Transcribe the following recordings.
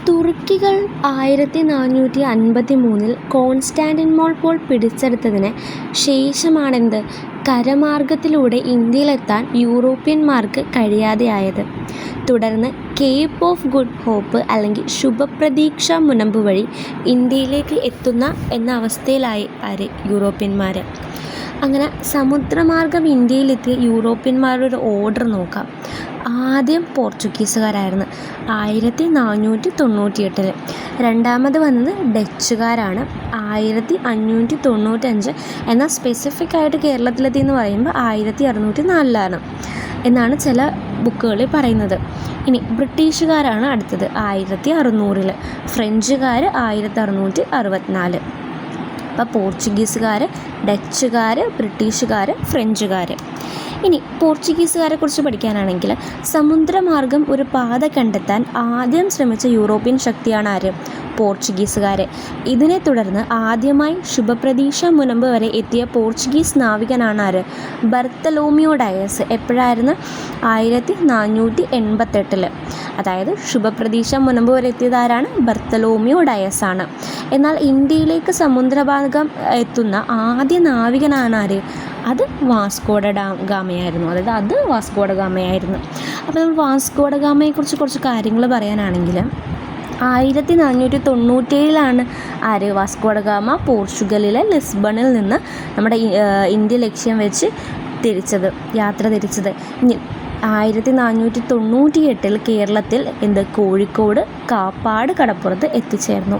തുർക്കികൾ 1453 Constantinople പിടിച്ചെടുത്തതിന് ശേഷമാണെന്ത് കരമാർഗ്ഗത്തിലൂടെ ഇന്ത്യയിലെത്താൻ യൂറോപ്യന്മാർക്ക് കഴിയാതെയായത്. തുടർന്ന് Cape of good hope അല്ലെങ്കിൽ ശുഭപ്രതീക്ഷ മുനമ്പ് വഴി ഇന്ത്യയിലേക്ക് എത്തുന്ന എന്ന അവസ്ഥയിലായി യൂറോപ്യന്മാർ. അങ്ങനെ സമുദ്രമാർഗം ഇന്ത്യയിലെത്തിയ യൂറോപ്യന്മാരുടെ ഒരു ഓർഡർ നോക്കാം. ആദ്യം പോർച്ചുഗീസുകാരായിരുന്നു 1498. രണ്ടാമത് വന്നത് ഡച്ചുകാരാണ് 1595. എന്നാൽ സ്പെസിഫിക് ആയിട്ട് കേരളത്തിലെത്തിയെന്ന് പറയുമ്പോൾ 1604 എന്നാണ് ചില ബുക്കുകളിൽ പറയുന്നത്. ഇനി ബ്രിട്ടീഷുകാരാണ് അടുത്തത് 1600. ഫ്രഞ്ചുകാർ 1664. അപ്പോൾ പോർച്ചുഗീസുകാർ, ഡച്ചുകാർ, ബ്രിട്ടീഷുകാർ, ഫ്രഞ്ചുകാർ. ഇനി പോർച്ചുഗീസുകാരെ കുറിച്ച് പഠിക്കാനാണെങ്കിൽ സമുദ്രമാർഗം ഒരു പാത കണ്ടെത്താൻ ആദ്യം ശ്രമിച്ച യൂറോപ്യൻ ശക്തിയാണ് ആര്? പോർച്ചുഗീസുകാർ. ഇതിനെ തുടർന്ന് ആദ്യമായി ശുഭപ്രതീക്ഷ മുനമ്പ് വരെ എത്തിയ പോർച്ചുഗീസ് നാവികനാണ് ആര്? ബർത്തലോമിയോ ഡയസ്. എപ്പോഴായിരുന്നു? 1488. അതായത് ശുഭപ്രതീക്ഷ മുനമ്പ് വരെ എത്തിയത് ആരാണ്? ബർത്തലോമിയോ ഡയസ് ആണ്. എന്നാൽ ഇന്ത്യയിലേക്ക് സമുദ്രമാർഗം എത്തുന്ന ആദ്യ നാവികനാണ് ആര്? അത് വാസ്കോഡ ഗാമയായിരുന്നു. അത് വാസ്കോഡ ഗാമയായിരുന്നു. അപ്പോൾ നമ്മൾ വാസ്കോഡ ഗാമയെക്കുറിച്ച് കുറച്ച് കാര്യങ്ങൾ പറയാനാണെങ്കിൽ 1497 ആര്? വാസ്കോഡ ഗാമ പോർച്ചുഗലിലെ ലിസ്ബണിൽ നിന്ന് നമ്മുടെ ഇന്ത്യ ലക്ഷ്യം വെച്ച് യാത്ര തിരിച്ചത്. 1498 കേരളത്തിൽ കോഴിക്കോട് കാപ്പാട് കടപ്പുറത്ത് എത്തിച്ചേർന്നു.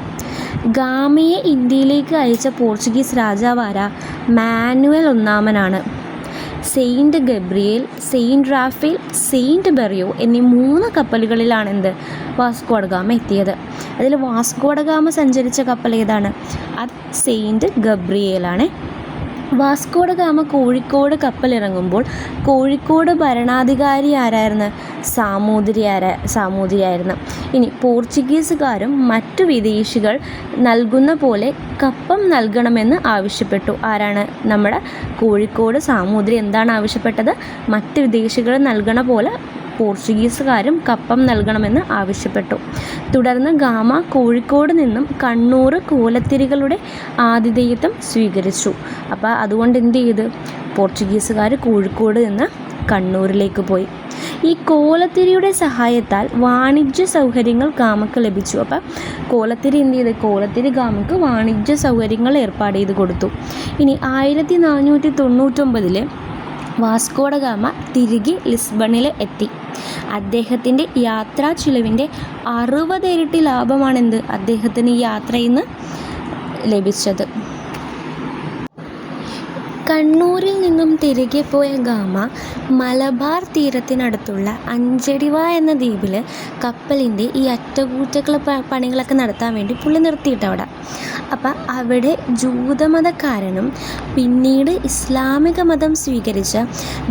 ഗാമയെ ഇന്ത്യയിലേക്ക് അയച്ച പോർച്ചുഗീസ് രാജാവാര? മാനുവൽ ഒന്നാമനാണ്. Saint Gabriel, saint Raphael, saint Berrio എന്നീ 3 കപ്പലുകളിലാണ് വാസ്കോഡ ഗാമ എത്തിയത്. അതിൽ വാസ്കോഡ ഗാമ സഞ്ചരിച്ച കപ്പൽ ഏതാണ്? അത് സെയിൻറ്റ് ഗബ്രിയേലാണ്. വാസ്കോഡ ഗാമ കോഴിക്കോട് കപ്പലിറങ്ങുമ്പോൾ കോഴിക്കോട് ഭരണാധികാരി ആരായിരുന്നു? സാമൂതിരിയായിരുന്നു. ഇനി പോർച്ചുഗീസുകാരും മറ്റു വിദേശികൾ നൽകുന്ന പോലെ കപ്പം നൽകണമെന്ന് ആവശ്യപ്പെട്ടു. ആരാണ്? നമ്മുടെ കോഴിക്കോട് സാമൂതിരി എന്താണ് ആവശ്യപ്പെട്ടത്? മറ്റ് വിദേശികൾ നൽകണ പോലെ പോർച്ചുഗീസുകാരും കപ്പം നൽകണമെന്ന് ആവശ്യപ്പെട്ടു. തുടർന്ന് ഗാമ കോഴിക്കോട് നിന്നും കണ്ണൂർ കോലത്തിരികളുടെ ആതിഥേയത്വം സ്വീകരിച്ചു. അപ്പോൾ അതുകൊണ്ട് എന്ത് ചെയ്ത്? പോർച്ചുഗീസുകാർ കോഴിക്കോട് നിന്ന് കണ്ണൂരിലേക്ക് പോയി. ഈ കോലത്തിരിയുടെ സഹായത്താൽ വാണിജ്യ സൗകര്യങ്ങൾ ഗാമക്ക് ലഭിച്ചു. അപ്പം കോലത്തിരി എന്ത് ചെയ്ത്? കോലത്തിരി ഗാമക്ക് വാണിജ്യ സൗകര്യങ്ങൾ ഏർപ്പാട് ചെയ്ത് കൊടുത്തു. ഇനി 1499 വാസ്കോഡ ഗാമ തിരികെ ലിസ്ബണിൽ എത്തി. അദ്ദേഹത്തിൻ്റെ യാത്രാ ചിലവിൻ്റെ 60 ഇരട്ടി ലാഭമാണ് അദ്ദേഹത്തിന് ഈ യാത്രയിൽ നിന്ന് ലഭിച്ചത്. കണ്ണൂരിൽ നിന്നും തിരികെ പോയ ഗാമ മലബാർ തീരത്തിനടുത്തുള്ള അഞ്ചടിവ എന്ന ദ്വീപിൽ കപ്പലിൻ്റെ ഈ പണികളൊക്കെ നടത്താൻ വേണ്ടി പുള്ളി നിർത്തിയിട്ടവിടെ. അപ്പം അവിടെ ജൂതമതക്കാരനും പിന്നീട് ഇസ്ലാമിക മതം സ്വീകരിച്ച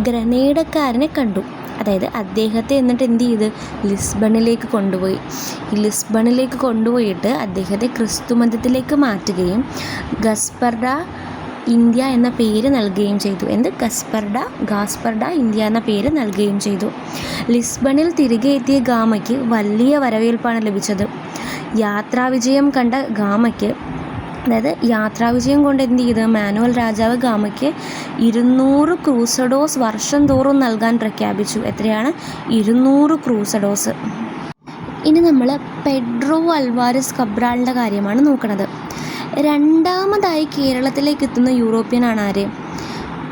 ഗ്രനേഡക്കാരനെ കണ്ടു. അതായത് അദ്ദേഹത്തെ എന്നിട്ട് എന്ത് ചെയ്ത്? ലിസ്ബണിലേക്ക് കൊണ്ടുപോയി. ഈ ലിസ്ബണിലേക്ക് കൊണ്ടുപോയിട്ട് അദ്ദേഹത്തെ ക്രിസ്തു മതത്തിലേക്ക് മാറ്റുകയും ഗസ്പർഡ ഇന്ത്യ എന്ന പേര് നൽകുകയും ചെയ്തു. ഗാസ്പർഡ ഇന്ത്യ എന്ന പേര് നൽകുകയും ചെയ്തു. ലിസ്ബണിൽ തിരികെ എത്തിയ ഗാമയ്ക്ക് വലിയ വരവേൽപ്പാണ് ലഭിച്ചത്. യാത്രാവിജയം കണ്ട ഗാമയ്ക്ക്, അതായത് യാത്രാവിജയം കൊണ്ട് എന്ത് ചെയ്ത്? മാനുവൽ രാജാവ് ഗാമയ്ക്ക് 200 ക്രൂസഡോസ് വർഷം തോറും നൽകാൻ പ്രഖ്യാപിച്ചു. എത്രയാണ്? 200 ക്രൂസഡോസ്. ഇനി നമ്മൾ പെഡ്രോ അൽവാരസ് കബ്രാളിൻ്റെ കാര്യമാണ് നോക്കുന്നത്. രണ്ടാമതായി കേരളത്തിലേക്ക് എത്തുന്ന യൂറോപ്യനാണ് ആര്?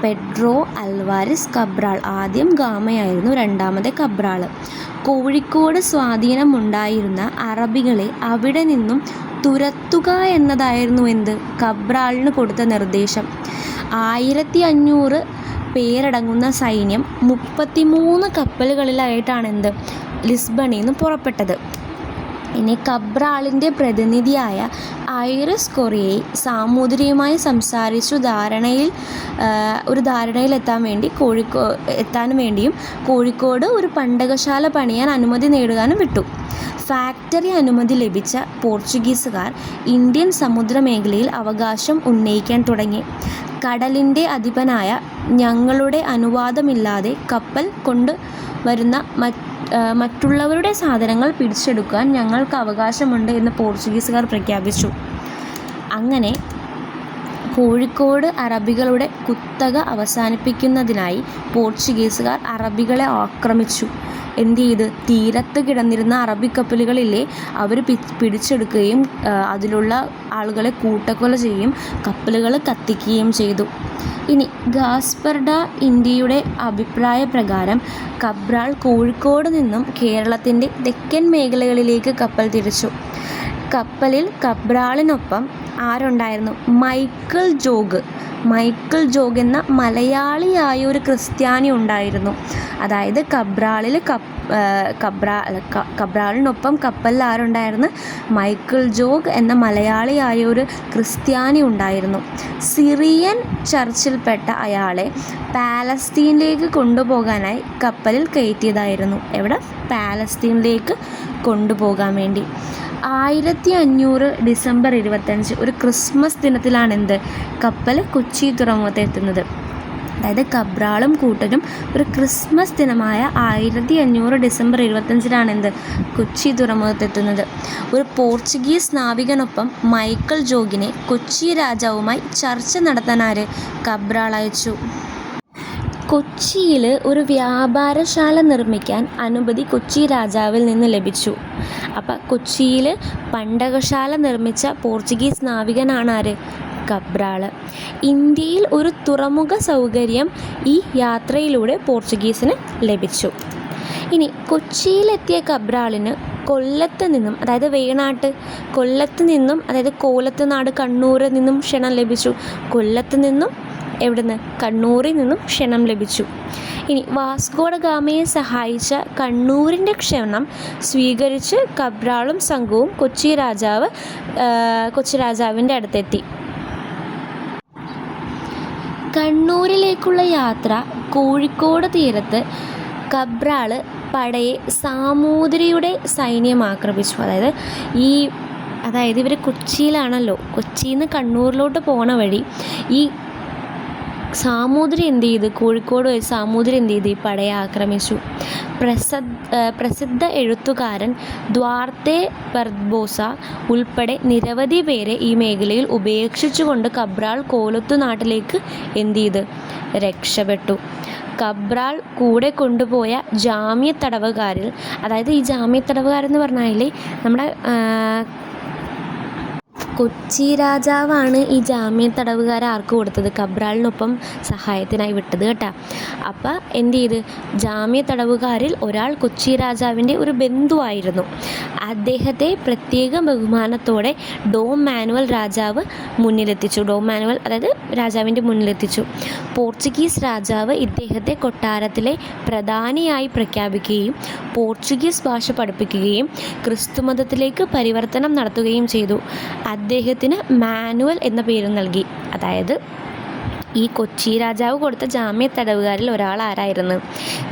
Pedro Alvarez Cabral. ആദ്യം ഗാമയായിരുന്നു, രണ്ടാമത് കബ്രാൾ. കോഴിക്കോട് സ്വാധീനമുണ്ടായിരുന്ന അറബികളെ അവിടെ നിന്നും തുരത്തുക എന്നതായിരുന്നു കബ്രാളിന് കൊടുത്ത നിർദ്ദേശം. 1500 പേരടങ്ങുന്ന സൈന്യം 33 കപ്പലുകളിലായിട്ടാണ് ലിസ്ബണിൽ നിന്ന് പുറപ്പെട്ടത്. ഇനി കബ്രാളിൻ്റെ പ്രതിനിധിയായ ഐറിസ് കൊറിയയെ സാമൂതിരിയുമായി സംസാരിച്ചു ഒരു ധാരണയിൽ എത്താൻ വേണ്ടിയും കോഴിക്കോട് ഒരു പണ്ടകശാല പണിയാൻ അനുമതി നേടുവാനും വിട്ടു. ഫാക്ടറി അനുമതി ലഭിച്ച പോർച്ചുഗീസുകാർ ഇന്ത്യൻ സമുദ്രമേഖലയിൽ അവകാശം ഉന്നയിക്കാൻ തുടങ്ങി. കടലിൻ്റെ അധിപനായ ഞങ്ങളുടെ അനുവാദമില്ലാതെ കപ്പൽ കൊണ്ടുവരുന്ന മറ്റുള്ളവരുടെ സാധനങ്ങൾ പിടിച്ചെടുക്കാൻ ഞങ്ങൾക്ക് അവകാശമുണ്ട് എന്ന് പോർച്ചുഗീസുകാർ പ്രഖ്യാപിച്ചു. അങ്ങനെ കോഴിക്കോട് അറബികളുടെ കുത്തക അവസാനിപ്പിക്കുന്നതിനായി പോർച്ചുഗീസുകാർ അറബികളെ ആക്രമിച്ചു. എന്ത് ചെയ്ത്? തീരത്ത് കിടന്നിരുന്ന അറബി കപ്പലുകളിലെ അവർ പിടിച്ചെടുക്കുകയും അതിലുള്ള ആളുകളെ കൂട്ടക്കൊല ചെയ്യുകയും കപ്പലുകൾ കത്തിക്കുകയും ചെയ്തു. ഇനി ഗാസ്പർഡ ഇന്ത്യയുടെ അഭിപ്രായ പ്രകാരം കബ്രാൾ കോഴിക്കോട് നിന്നും കേരളത്തിൻ്റെ തെക്കൻ മേഖലകളിലേക്ക് കപ്പൽ തിരിച്ചു. കപ്പലിൽ കബ്രാളിനൊപ്പം ആരുണ്ടായിരുന്നു? മൈക്കിൾ ജോഗ് എന്ന മലയാളിയായ ഒരു ക്രിസ്ത്യാനി ഉണ്ടായിരുന്നു. അതായത് കബ്രാളിനൊപ്പം കപ്പലിൽ ആരുണ്ടായിരുന്നു? മൈക്കിൾ ജോഗ് എന്ന മലയാളിയായ ഒരു ക്രിസ്ത്യാനി ഉണ്ടായിരുന്നു. സിറിയൻ ചർച്ചിൽപ്പെട്ട അയാളെ പാലസ്തീനിലേക്ക് കൊണ്ടുപോകാനായി കപ്പലിൽ കയറ്റിയതായിരുന്നു. എവിടെ? പാലസ്തീനിലേക്ക് കൊണ്ടുപോകാൻ വേണ്ടി. 1500 ഡിസംബർ 25 ഒരു ക്രിസ്മസ് ദിനത്തിലാണ് കപ്പൽ കൊച്ചി തുറമുഖത്ത് എത്തുന്നത്. അതായത് കബ്രാളും കൂട്ടരും ഒരു ക്രിസ്മസ് ദിനമായ 1500 ഡിസംബർ 25 കൊച്ചി തുറമുഖത്തെത്തുന്നത്. ഒരു പോർച്ചുഗീസ് നാവികനൊപ്പം മൈക്കിൾ ജോഗിനെ കൊച്ചി രാജാവുമായി ചർച്ച നടത്താൻ കബ്രാൾ അയച്ചു. കൊച്ചിയിൽ ഒരു വ്യാപാരശാല നിർമ്മിക്കാൻ അനുമതി കൊച്ചി രാജാവിൽ നിന്ന് ലഭിച്ചു. അപ്പം കൊച്ചിയിൽ പണ്ടകശാല നിർമ്മിച്ച പോർച്ചുഗീസ് നാവികനാണ് കബ്രാൾ. ഇന്ത്യയിൽ ഒരു തുറമുഖ സൗകര്യം ഈ യാത്രയിലൂടെ പോർച്ചുഗീസിന് ലഭിച്ചു. ഇനി കൊച്ചിയിലെത്തിയ കബ്രാളിന് കൊല്ലത്ത് നിന്നും, അതായത് വേണാട്ട്, കൊല്ലത്ത് നിന്നും, അതായത് കോലത്തുനാട്, കണ്ണൂരിൽ നിന്നും ക്ഷണം ലഭിച്ചു. കൊല്ലത്ത് നിന്നും എവിടുന്ന്? കണ്ണൂരിൽ നിന്നും ക്ഷണം ലഭിച്ചു. ഇനി വാസ്കോഡ ഗാമയെ സഹായിച്ച കണ്ണൂരിൻ്റെ ക്ഷണം സ്വീകരിച്ച് കബ്രാളും സംഘവും കൊച്ചി രാജാവിൻ്റെ അടുത്തെത്തി. കണ്ണൂരിലേക്കുള്ള യാത്ര കോഴിക്കോട് തീരത്ത് കബ്രാൾ പടയെ സാമൂതിരിയുടെ സൈന്യം ആക്രമിച്ചു. അതായത് ഇവർ കൊച്ചിയിലാണല്ലോ, കൊച്ചിയിൽ നിന്ന് കണ്ണൂരിലോട്ട് പോണ വഴി ഈ സാമൂതിരി കോഴിക്കോട് വഴി സാമൂതിരി ഈ പടയെ ആക്രമിച്ചു. പ്രസിദ്ധ എഴുത്തുകാരൻ ദ്വാർത്തെ ബർബോസ ഉൾപ്പെടെ നിരവധി പേരെ ഈ മേഖലയിൽ ഉപേക്ഷിച്ചുകൊണ്ട് കബ്രാൾ കോലത്തുനാട്ടിലേക്ക് രക്ഷപ്പെട്ടു. കബ്രാൾ കൂടെ കൊണ്ടുപോയ ജാമ്യ തടവുകാരിൽ, അതായത് ഈ ജാമ്യ തടവുകാരെന്ന് പറഞ്ഞാൽ നമ്മുടെ കൊച്ചി രാജാവാണ് ഈ ജാമ്യ തടവുകാരെ ആർക്ക് കൊടുത്തത്? കബ്രാളിനൊപ്പം സഹായത്തിനായി വിട്ടത് കേട്ടോ. അപ്പം ജാമ്യ തടവുകാരിൽ ഒരാൾ കൊച്ചി രാജാവിൻ്റെ ഒരു ബന്ധുവായിരുന്നു. അദ്ദേഹത്തെ പ്രത്യേക ബഹുമാനത്തോടെ ഡോം മാനുവൽ രാജാവ് മുന്നിലെത്തിച്ചു. അതായത് രാജാവിൻ്റെ മുന്നിലെത്തിച്ചു. പോർച്ചുഗീസ് രാജാവ് ഇദ്ദേഹത്തെ കൊട്ടാരത്തിലെ പ്രധാനിയായി പ്രഖ്യാപിക്കുകയും പോർച്ചുഗീസ് ഭാഷ പഠിപ്പിക്കുകയും ക്രിസ്തുമതത്തിലേക്ക് പരിവർത്തനം നടത്തുകയും ചെയ്തു. അദ്ദേഹത്തിന് മാനുവൽ എന്ന പേര് നൽകി. അതായത് ഈ കൊച്ചി രാജാവ് കൊടുത്ത ജാമ്യ തടവുകാരിൽ ഒരാൾ ആരായിരുന്നു?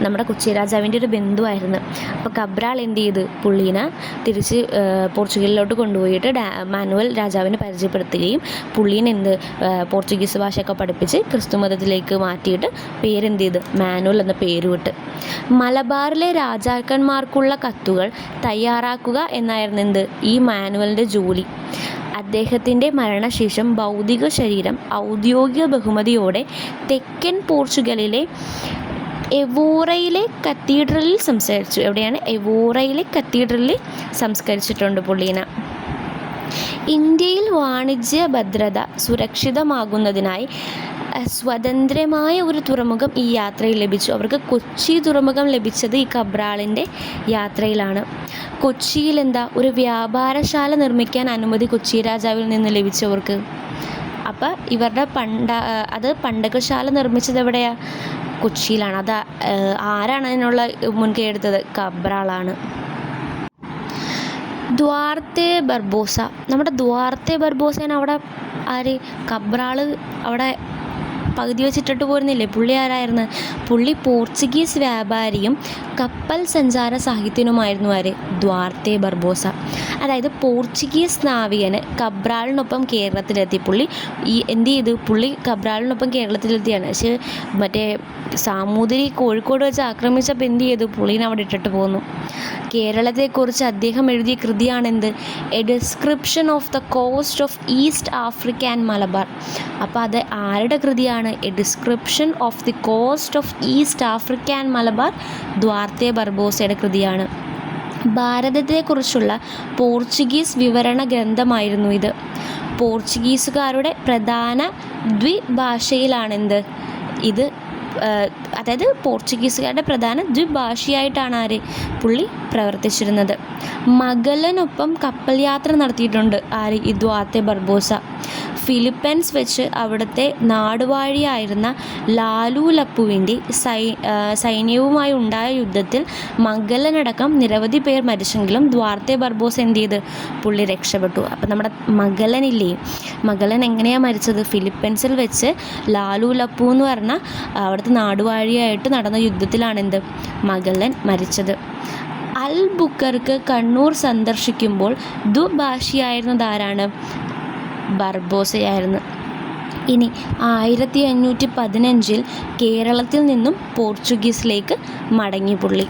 നമ്മുടെ കൊച്ചി രാജാവിൻ്റെ ഒരു ബന്ധുവായിരുന്നു. അപ്പോൾ കബ്രാൾ പുള്ളീനെ തിരിച്ച് പോർച്ചുഗലിലോട്ട് കൊണ്ടുപോയിട്ട് മാനുവൽ രാജാവിനെ പരിചയപ്പെടുത്തുകയും പുള്ളീനെ പോർച്ചുഗീസ് ഭാഷയൊക്കെ പഠിപ്പിച്ച് ക്രിസ്തുമതത്തിലേക്ക് മാറ്റിയിട്ട് മാനുവൽ എന്ന പേര് വിട്ട്. മലബാറിലെ രാജാക്കന്മാർക്കുള്ള കത്തുകൾ തയ്യാറാക്കുക എന്നായിരുന്നു ഈ മാനുവലിൻ്റെ ജോലി. അദ്ദേഹത്തിൻ്റെ മരണശേഷം ഭൗതിക ശരീരം ഔദ്യോഗിക ബഹുമതിയോടെ തെക്കൻ പോർച്ചുഗലിലെ എവോറയിലെ കത്തീഡ്രലിൽ സംസ്കരിച്ചു. എവിടെയാണ്? എവോറയിലെ കത്തീഡ്രലിൽ സംസ്കരിച്ചിട്ടുണ്ട് പുള്ളീനെ. ഇന്ത്യയിൽ വാണിജ്യ ഭദ്രത സുരക്ഷിതമാകുന്നതിനായി സ്വതന്ത്രമായ ഒരു തുറമുഖം ഈ യാത്രയിൽ ലഭിച്ചു. അവർക്ക് കൊച്ചി തുറമുഖം ലഭിച്ചത് ഈ കബ്രാളിൻ്റെ യാത്രയിലാണ്. കൊച്ചിയിൽ ഒരു വ്യാപാരശാല നിർമ്മിക്കാൻ അനുമതി കൊച്ചി രാജാവിൽ നിന്ന് ലഭിച്ചവർക്ക്. അപ്പം ഇവരുടെ പണ്ടകശാല നിർമ്മിച്ചത് എവിടെയാണ്? കൊച്ചിയിലാണ്. അത് ആരാണ് അതിനുള്ള മുൻകൈ എടുത്തത്? കബ്രാളാണ്. ദ്വാർത്തെ ബർബോസ, നമ്മുടെ ദ്വാർത്തെ ബർബോസേനെ അവിടെ കബ്രാൾ അവിടെ പകുതി വെച്ചിട്ടിട്ട് പോരുന്നില്ലേ. പുള്ളി ആരായിരുന്നു? പുള്ളി പോർച്ചുഗീസ് വ്യാപാരിയും കപ്പൽ സഞ്ചാര സാഹിത്യനുമായിരുന്നു. ആര്? ദ്വാർത്തെ ബർബോസ. അതായത് പോർച്ചുഗീസ് നാവികന് കബ്രാളിനൊപ്പം കേരളത്തിലെത്തി. പുള്ളി എന്ത് ചെയ്തു? പുള്ളി കബ്രാളിനൊപ്പം കേരളത്തിലെത്തിയാണ്. പക്ഷേ മറ്റേ സാമൂതിരി കോഴിക്കോട് വെച്ച് ആക്രമിച്ചപ്പോൾ എന്ത് ചെയ്തു? പുള്ളീനെ അവിടെ ഇട്ടിട്ട് പോന്നു. കേരളത്തെക്കുറിച്ച് അദ്ദേഹം എഴുതിയ കൃതിയാണെന്ത്? A description of the coast of East Africa and Malabar. അപ്പോൾ അത് ആരുടെ കൃതിയാണ്? A description of the coast of East Africa and Malabar Duarte ബർബോസയുടെ കൃതിയാണ്. ഭാരതത്തെക്കുറിച്ചുള്ള പോർച്ചുഗീസ് വിവരണ ഗ്രന്ഥമായിരുന്നു ഇത്. പോർച്ചുഗീസുകാരുടെ പ്രധാന ദ്വിഭാഷയിലാണെന്ത് ഇത്? അതായത് പോർച്ചുഗീസുകാരുടെ പ്രധാന ദ്വിഭാഷയായിട്ടാണ് ആര്? പുള്ളി പ്രവർത്തിച്ചിരുന്നത്. മഗല്ലനൊപ്പം കപ്പൽ യാത്ര നടത്തിയിട്ടുണ്ട്. ആര്? ഈ ദ്വാർത്തെ ബർബോസ. ഫിലിപ്പൈൻസ് വെച്ച് അവിടുത്തെ നാടുവാഴിയായിരുന്ന ലാലു ലപ്പുവിൻ്റെ സൈന്യവുമായി ഉണ്ടായ യുദ്ധത്തിൽ മഗല്ലനടക്കം നിരവധി പേർ മരിച്ചെങ്കിലും ദ്വാർത്തെ ബർബോസ എന്ത് ചെയ്ത്? പുള്ളി രക്ഷപ്പെട്ടു. അപ്പം നമ്മുടെ മഗല്ലനില്ലേ, മഗല്ലൻ എങ്ങനെയാണ് മരിച്ചത്? ഫിലിപ്പൈൻസിൽ വെച്ച് ലാലു ലപ്പു എന്ന് പറഞ്ഞ അവിടുത്തെ നാടുവാഴിയായിട്ട് നടന്ന യുദ്ധത്തിലാണ് എന്ത്? മഗല്ലൻ മരിച്ചത്. അൽബുക്കർക്ക് കണ്ണൂർ സന്ദർശിക്കുമ്പോൾ ദ്വിഭാഷിയായിരുന്നത് ആരാണ്? ബർബോസയായിരുന്നു. ഇനി 1515 കേരളത്തിൽ നിന്നും പോർച്ചുഗീസിലേക്ക് മടങ്ങി പുള്ളി.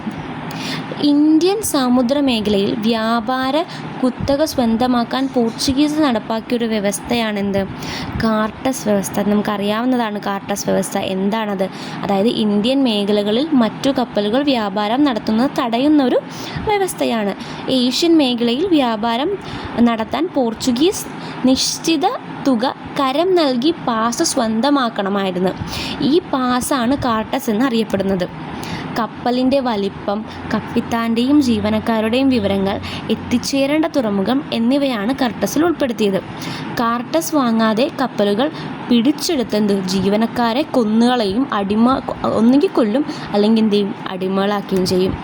ഇന്ത്യൻ സമുദ്ര മേഖലയിൽ വ്യാപാര കുത്തക സ്വന്തമാക്കാൻ പോർച്ചുഗീസ് നടപ്പാക്കിയൊരു വ്യവസ്ഥയാണെന്ത്? കാർട്ടസ് വ്യവസ്ഥ. നമുക്കറിയാവുന്നതാണ് കാർട്ടസ് വ്യവസ്ഥ. എന്താണത്? അതായത് ഇന്ത്യൻ മേഖലകളിൽ മറ്റു കപ്പലുകൾ വ്യാപാരം നടത്തുന്നത് തടയുന്ന ഒരു വ്യവസ്ഥയാണ്. ഏഷ്യൻ മേഖലയിൽ വ്യാപാരം നടത്താൻ പോർച്ചുഗീസ് നിശ്ചിത തുക കരം നൽകി പാസ് സ്വന്തമാക്കണമായിരുന്നു. ഈ പാസ്സാണ് കാർട്ടസ് എന്നറിയപ്പെടുന്നത്. കപ്പലിൻ്റെ വലിപ്പം, കപ്പിത്താൻ്റെയും ജീവനക്കാരുടെയും വിവരങ്ങൾ, എത്തിച്ചേരേണ്ട തുറമുഖം എന്നിവയാണ് കാർട്ടസിൽ ഉൾപ്പെടുത്തിയത്. കാർട്ടസ് വാങ്ങാതെ കപ്പലുകൾ പിടിച്ചെടുത്തെന്ത്? ജീവനക്കാരെ കൊന്നുകളയും, ഒന്നുകിൽ കൊല്ലും അല്ലെങ്കിൽ എന്ത് ചെയ്യും? അടിമകളാക്കുകയും ചെയ്യും.